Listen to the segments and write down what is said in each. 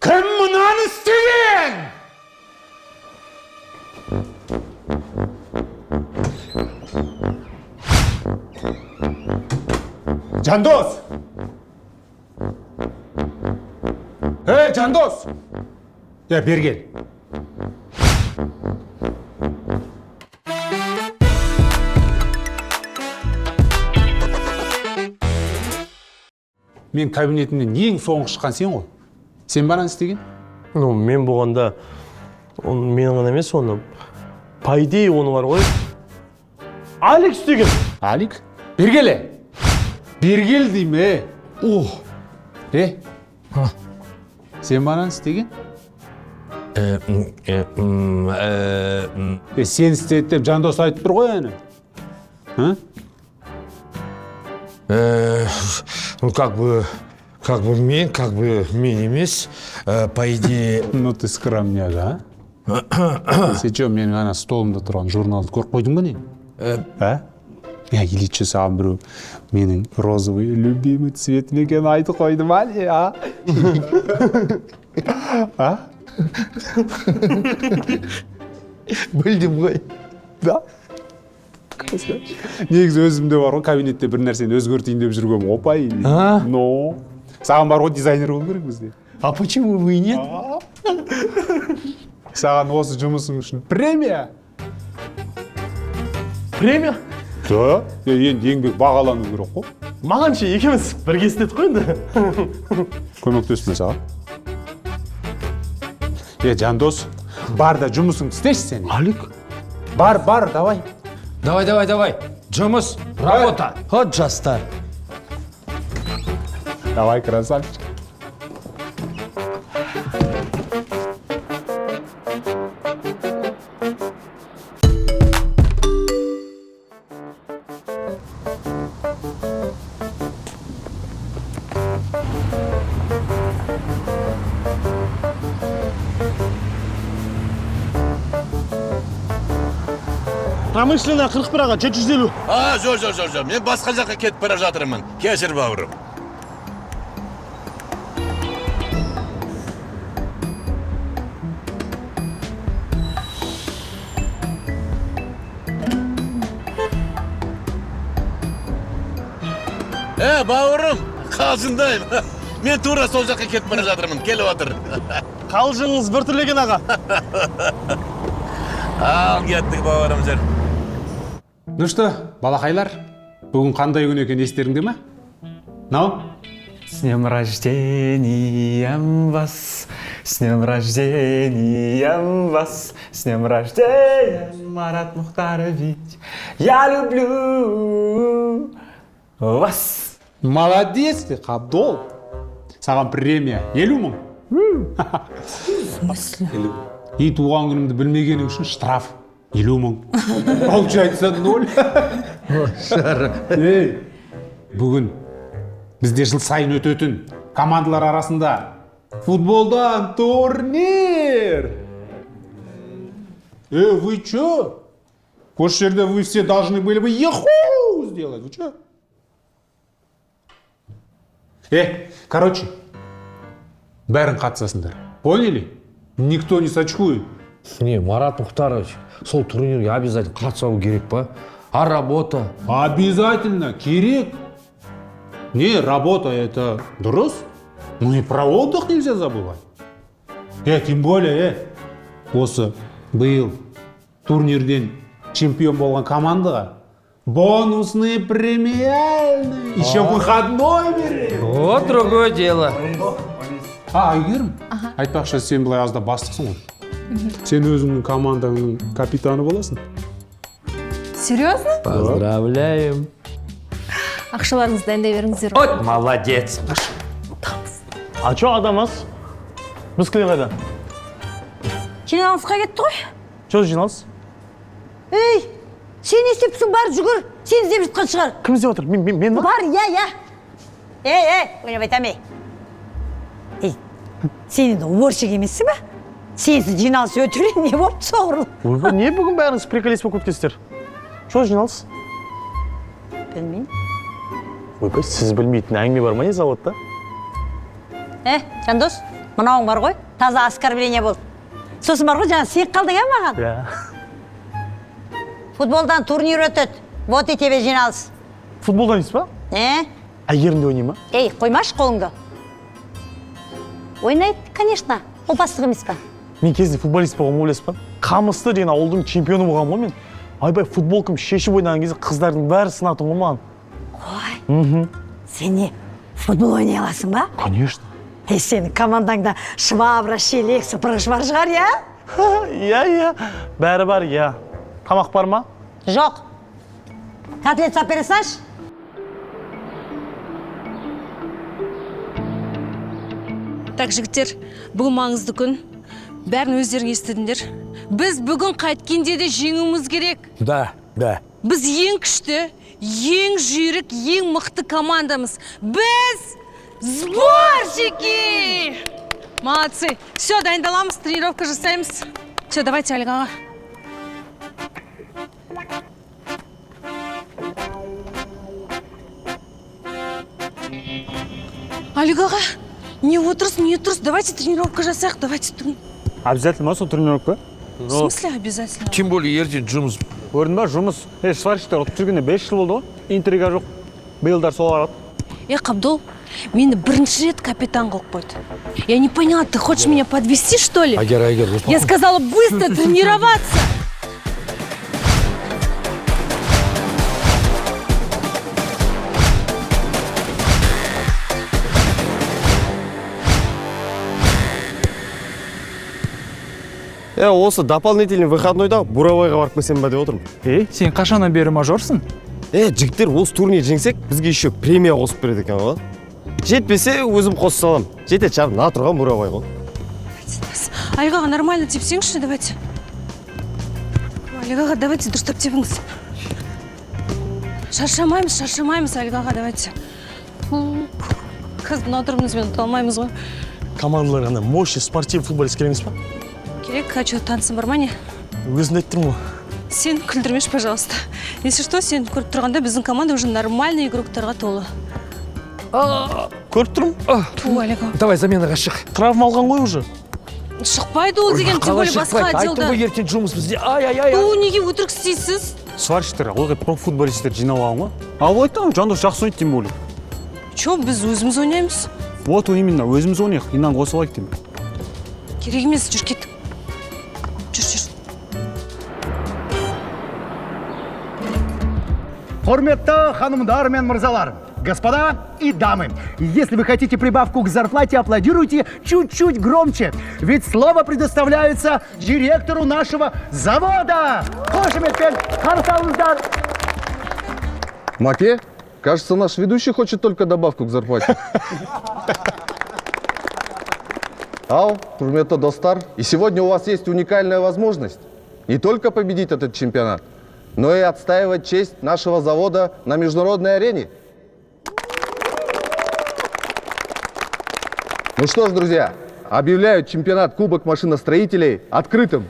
Кім мынаны істеген? Жандос! Жандос! Бер кел. Мен кабинетімнен ең соңғы шыққан сен ғой. Сен банан істеген? Мен болғанда, мен ғана емес, оны, по идее, оны бар ғой. Алик істеген. Алик? Бергеле. Бергел дейме. Сен банан істеген? Сен істеді деп Жандос айтып тұр ғой әні. Как бы мен емес, по идее... Ну ты скромняга, а? Сен че, менің ана столымда тұрған журналды көріп қойдың ба не? Иличе саған біреу менің розовый любимый цветім екенін айтып қойды ма не, а? Білдім ғой. Да? Негізі өзімде бар ғой, кабинетте бір нәрсені өзгертейін деп жүргем, опай. Но. Саған бар ғой, дизайнер болу керек бізде. А почему вы нет? Саған осы жұмысың үшін премия. Премия? Да. Енді еңбек бағалану керек қой. Маған ше, екеуміз бірге істедік қой енді. Көмектеспін саған. Жандос, бар да жұмысың істеші сен. Алик? Бар, давай. Давай. Жұмыс, работа. Ход, жастар. Давай, красавчик. Промышленная 41-ға 750. Жоқ. Мен басқа жаққа кетіп бара жатырмын. Кешір, бауырым. Бауырым, қалжындайым. Мен тура сол жаққа кетіп бара жатырмын. Келіп отыр. Қалжыңыз бір түрлеген аға. Ал кеттік, бауырым жүр. Ну что, балақайлар, бүгін қандай күн екен естеріңде ме? Нау? С днем рождением вас, с днем рождением вас, с днем рождения, Марат Мухтарович, я люблю вас. Молодец ты, Қабдол. Саған премия 50 мың. В смысле? И туған күнімді білмегенің үшін штраф 50 мың. Получается 0. Бүгін бізде жыл сайын өтетін командалар арасында футболдан турнир. Вы чё? Осы жерде вы все должны были бы еху сделать. Вы чё? Короче, бәрін қатысасыңдар. Поняли? Никто не сочкует. Не, Марат Мухтарович, сол турнирге обязательно қатысу керек па? А работа? Обязательно, керек. Не, работа это дұрыс, но и про отдых нельзя забывать. Тем более, осы биыл турнирден чемпион болған командаға бонусный премиальный, еще выходной берем. Вот другое дело. Айгерім, айтпақшы сен былай азда бастықсың ғой. Сен өзіңнің командаңның капитаны боласың. Серьезно? Поздравляем. Ақшаларыңызды дайындай беріңіздер. Молодец. А чё адамас? Біз кілең қайда? Жиналысқа кетті ғой. Чё жиналыс? Ей, сен не істепсің, бар жүгір. Сен іздеп жатқан шығар. Кім іздеп отыр? Мен ба? Бар, я. Ойнап айтамай. Сен енді уборщик емессің ба? Сенсіз жиналыс өтірен не болып соғырлы? Ойбай, не бүгін бәріңіз приколист болып кеткенсіздер? Что жиналыс? Білмеймін. Ойбай, сіз білмейтін әңгіме бар ма не заводта? Жандос, мынауың бар ғой, таза оскорбление болды. Сосын бар ғой, жаңа сыйып қалдың маған? Я. Футболдан турнир өтеді. Вот и тебе жиналыс. Футболдан дейсіз ба? Әйгерімде ойнай ма? Ей, қоймаш қолыңды. Ойнайды, конечно. Ол бастық емес па? Мен кезде футболист болғанмын ойлайсыз ба? Қамысты деген ауылдың чемпионы болғанмын ғой мен. Айбай футболкам шешіп ойнаған кезде қыздардың бәрі сынатын ғой маған. Ой, сен не, футбол ойнай аласың ба? Конечно. Сенің командаңда швабра, шелек, сыпырғыш бар шығар, я? Иә, бәрі бар, иә. Тамақ бар ма? Жоқ. Котлет сап бересінші? Так, жігіттер, бүгін маңызды күн. Бәрін өздерің естідіңдер. Біз бүгін қайткенде де жеңуіміз керек. Да. Біз ең күшті, ең жүйрік, ең мықты командамыз. Біз сборщики! Молодцы. Все, дайындаламыз, тренировка жасаймыз. Все, давайте, Олег аға. Олег аға, не отырсыз, давайте тренировка жасайық, давайте тұрың. Обязательно ма сол тренировка? В смысле обязательно? Тем более ертең жұмыс. Көрдің ба, жұмыс. Сварщиктер ұтып жүргенде 5 жыл болды ғой. Интрига жоқ. Биылдар сол арады. Қабдол, мені бірінші рет капитан қылып қойды. Я не поняла, ты хочешь меня подвести, что ли? Айгер, Я сказала быстро тренироваться. Осы дополнительный выходнойда Буровайға барып келсем ба деп отырмын. Сен қашаннан бері мажорсың? Жігіттер, осы турнир жеңсек, бізге еще премия қосып береді екен ғой. Жетпесе, өзім қосып салам. Жетеді шығар, мына тұрған Буровай ғой. Олег аға, нормально тепсеңізші, давайте. Олег аға, давайте дұрыстап тепіңіз. Шаршамаймыз, Олег аға, давайте. Қазір отырғанымызбен ұта алмаймыз ғой. Командалар ғана мощный спортивный футболист керек емес па? Керек, хочу танысым бар ма не? Өзін айттым ғой. Сен күлдірмеш, пожалуйста. Если что, сен көріп тұрғанда біздің команда уже нормальный игроктарға толы. Көріп тұрмын. Ту, Олег аға. Давай заменаға шық. Травма алған ғой уже. Шықпайды ол деген, тем более басқа отделда. Айттым ғой ертең жұмыс бізде. Ай. Ту, неге өтірік істейсіз? Сварщиктер, ылғи профутболисттер жинап алған ғой. Ал айтты, Жандос жақсы ойнайды деймін ойлаймын. Чё, біз өзіміз ойнаймыз? Вот именно, өзіміз ойнайық, инан қосып алайық деймін. Керек емес, жүр кеттік. Жүр. Құрметті ханымдар мен мырзалар, господа и дамы, если вы хотите прибавку к зарплате, аплодируйте чуть-чуть громче, ведь слово предоставляется директору нашего завода. Қошеметпен қарсы Маке, кажется, наш ведущий хочет только добавку к зарплате. Ау, құрметті достар, и сегодня у вас есть уникальная возможность не только победить этот чемпионат, но и отстаивать честь нашего завода на международной арене. Ну что ж, друзья, объявляю чемпионат Кубок машиностроителей открытым.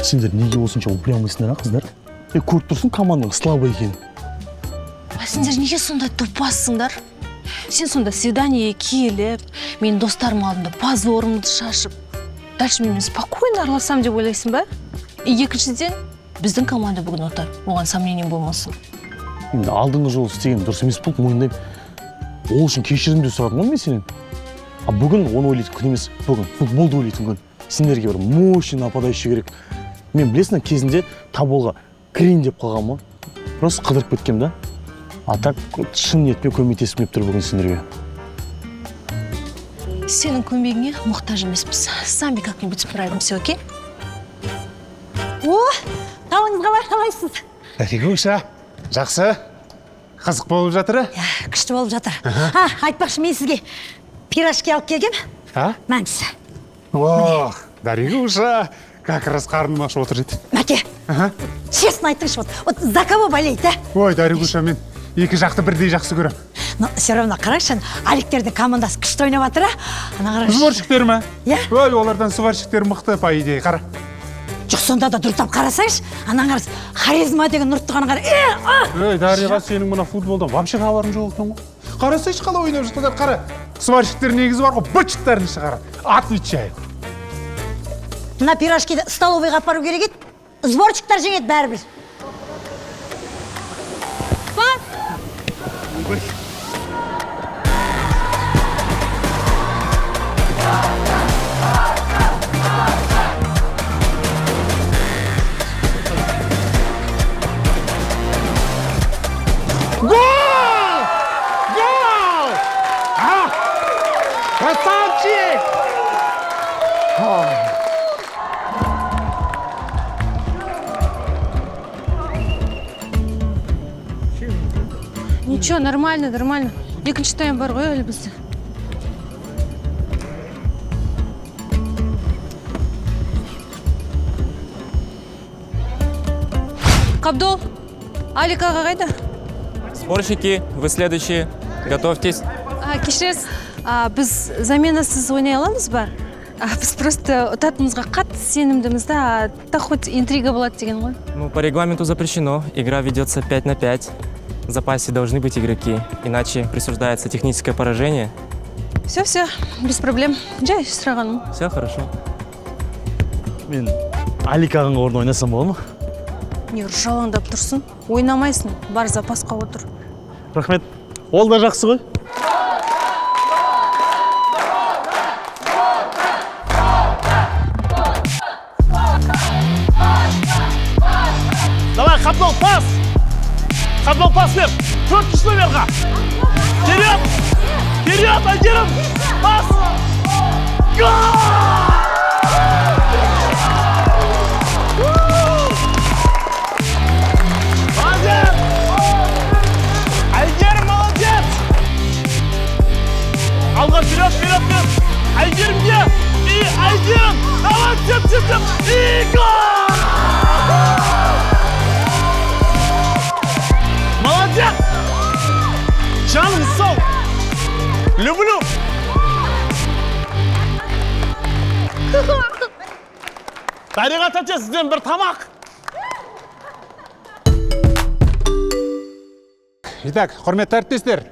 Сендер неге осынша упрямыйсыңдар, қыздар? Көріп тұрсың команданың слабый екенін. Сендер неге сонда топассыңдар? Сен сонда свиданиеге келіп, мен достарым алдында позорымды шашып, дальше мен спокойно араласам деп ойлайсың ба? Екіншіден, біздің команда бүгін ұтар. Оған сомнением болмасын. Енді алдыңғы жолы істеген дұрыс емес болып мойындаймын. Ол үшін кешірімді сұрадым ғой мен сенен. Бүгін оны ойлайтын күн емес, бүгін футболды ойлайтын күн. сендерге бір мощный нападающий керек. Мен білесің, кезінде таболға кірейін деп қалғанмын. Просто қыдырып кеткем да. А так шын ниетпен көмектесіп тұр бүгін сендерге. Сенің көмегіңе мұқтаж емеспіз. Сами как-нибудь справимся, окей? О, тауыңызға бар, қалайсыз? Даригуша, жақсы. Қызық болып жатыр? Күшті болып жатыр. Айтпақшы, мен сізге пирожки алып келгем. Мәңсі. О, Даригуша, как раз қарным аш отыр еді. Мәке, честно айтыңызшы, вот за кого болеет, Ой, Даригуша, мен екі жақты бірдей жақсы көрем. Но все равно қарайшы, Аликтердің командасы күшті ойнап жатыр, ана қарайшы. Сварщиктер ме? Иә. Ой, олардан сварщиктер мықты, по идее, қара. Жоқ, сонда да дұрыстап қарасайшы, ана қарайшы, харизма деген нұрттыған қара. Ой, Дариға, сенің мына футболдан вообще хабарың жоқ екен ғой. Қарасайшы, қалай ойнап жатыр, қара. Сварщиктер негізі бар ғой, быттарын шығарады. Отвечаю. Мына пирожкиді столовыйға апару керек еді. Сборщиктар жеңеді бәрібір. Красавчик! Ничего, нормально, нормально. Екінші тайм бар ғой әлі бізде. Қабдол, Алик аға қайда? Сборщики, вы следующие. Готовьтесь. Кешіресіз, біз заменасыз ойнай аламыз ба? Біз просто ұтатынымызға қатты сенімдіміз да, та хоть интрига болады деген ғой. Ну, по регламенту запрещено. Игра ведется 5 на 5. В запасе должны быть игроки, иначе присуждается техническое поражение. Все, без проблем. Жай сұрағаным. Все хорошо. Мен Алик ағаңға орын ойнасам болады ма? Не жалаңдап тұрсын? Ойнамайсың, бар запасқа отыр. Рахмет. Ол да жақсы ғой. Давай, Қабдол, пас! Қабдол, пас бер! 4-ші номерға! Вперед! Вперед, Айгерім! Пас! Гол! Молодец! Айгерім, молодец! Алға, вперед! Айгерімге! И Айгерім! Давай, теп! И гол! Молодец! Жаным сол! Люблю! Дариға тәте, сізден бір тамақ! Итак, құрметті әріптестер,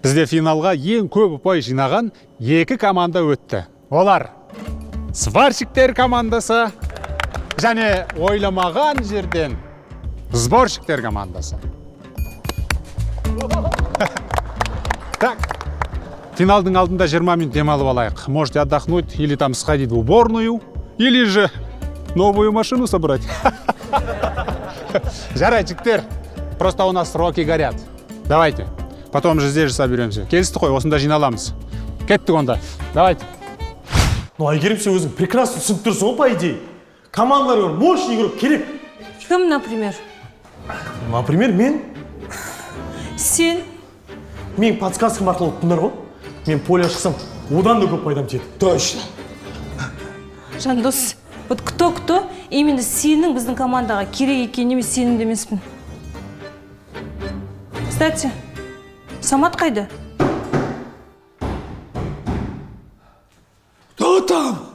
бізде финалға ең көп ұпай жинаған екі команда өтті. Олар сварщиктер командасы және ойламаған жерден сборщиктер командасы. Так, финалдың алдында 20 минут демалып алайық. Можете отдохнуть или там сходить в уборную, или же новую машину собрать. Жарай, жігіттер, просто у нас сроки горят. Давайте, потом же здесь же соберемся. Келістік қой, осында жиналамыз. Кеттік онда, давайте. Ну, Айгерім, сен өзің прекрасно түсініп тұрсың ғой, по идее. Командалар мощный игрок керек. Кім, например? Например, мен. Сен? Мен подсказкам арқылы ұттыңдар ғой. Мен поле шықсам, одан да көп пайдам тиеді. Точно. Жандос, вот кто, именно сенің біздің командаға керек екеніне мен сенімді емеспін. Кстати, Самат қайда? Кто там?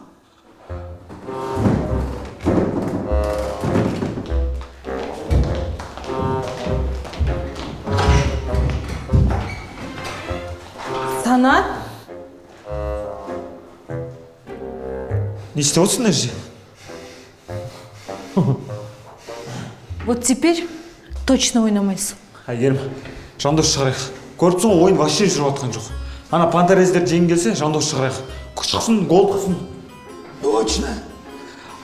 Санат? Не істеп отырсың әже? Вот теперь точно ойнамайсың. Әйгерім, Жандос шығарайық. Көріпсің ғой, ойын вообще жүріп жатқан жоқ. Ана пантерездер жеңін келсе, Жандос шығарайық. Күш қылсын, гол қылсын. Точно.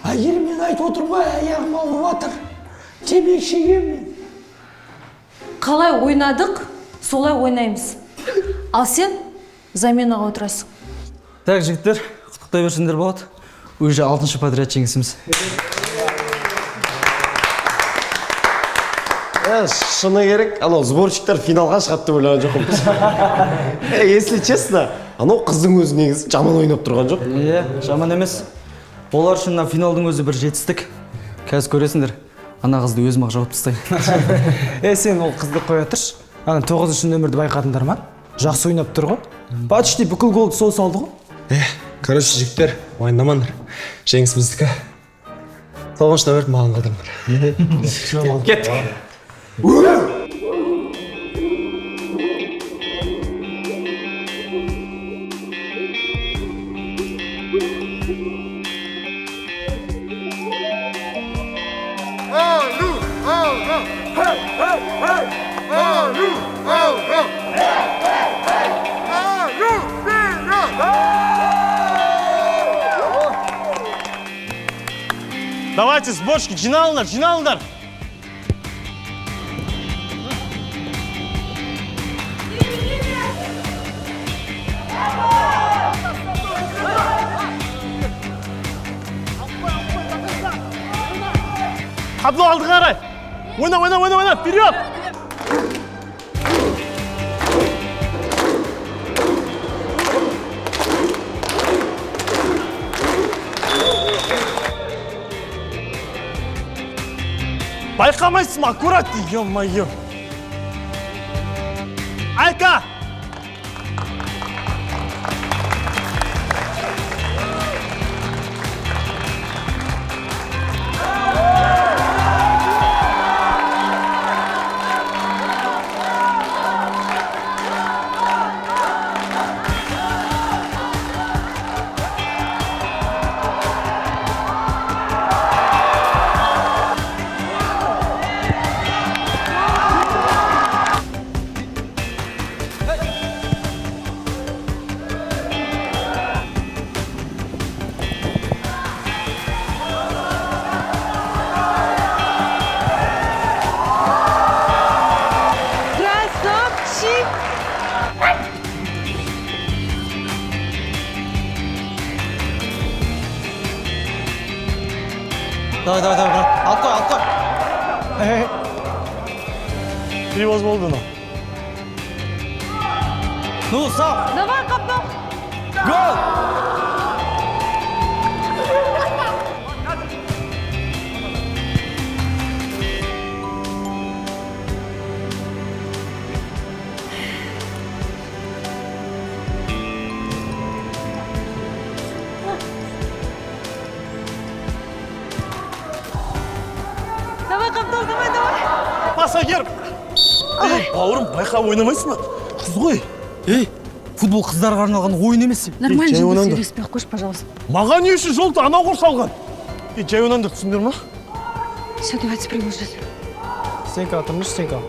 Әйелім мен айтып отырмай, аяғым ауырып жатыр. Темекі шегемін. Қалай ойнадық, солай ойнаймыз. Ал сен заменаға отырасың. Так, жігіттер, құттықтай берсіңдер болады. Уже 6-шы подряд жеңісіміз. Шыны керек, анау сборщиктер финалға шығады деп ойлаған жоқпын. Если честно, анау қыздың өзі негізі жаман ойнап тұрған жоқ. Жаман емес. Олар үшін финалдың өзі бір жетістік. Қазір көресіңдер, ана қызды өзім-ақ жауып тастаймын. Сен ол қызды қоя тұршы. Ана 9-шы нөмірді байқадыңдар ма? Жақсы ойнап тұр ғой. Почти бүкіл голды сол салды ғой. Короче, жігіттер, уайымдамаңдар. Жеңіс біздікі. Салғаншына беріп маған қалдырыңдар. Кеттік. Давайте, сборщики, жиналыңдар. Табло алды қарай. Ойна, вперед! Байқамайсың, аккуратно, ё-моё. Айка! Давай, алып қой. Перевоз болды, но. Ну, сау. Давай, Қаппақ. Гол! Давай, Қаптал, давай. Пассагер! Бауырым, байқа ойнамайсың ба? Қыз ғой. Футбол қыздарға арналған ойын емес. Нормально жерде сөйлеспей ақ қойшы, пожалуйста. Маған не үшін жолды анау қор салған? Жай ойнаңдар, түсіңдер ма? Все, давайте продолжать. Стенка, тұрмыш, стенка.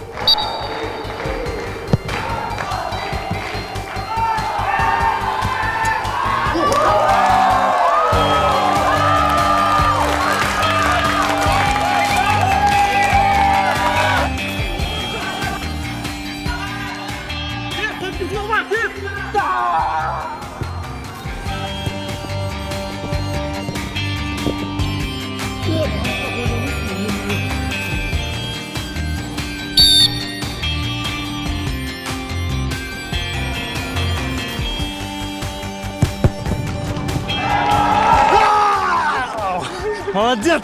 Молодец!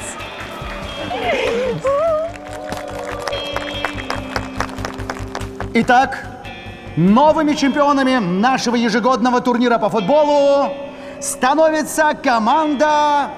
Итак, новыми чемпионами нашего ежегодного турнира по футболу становится команда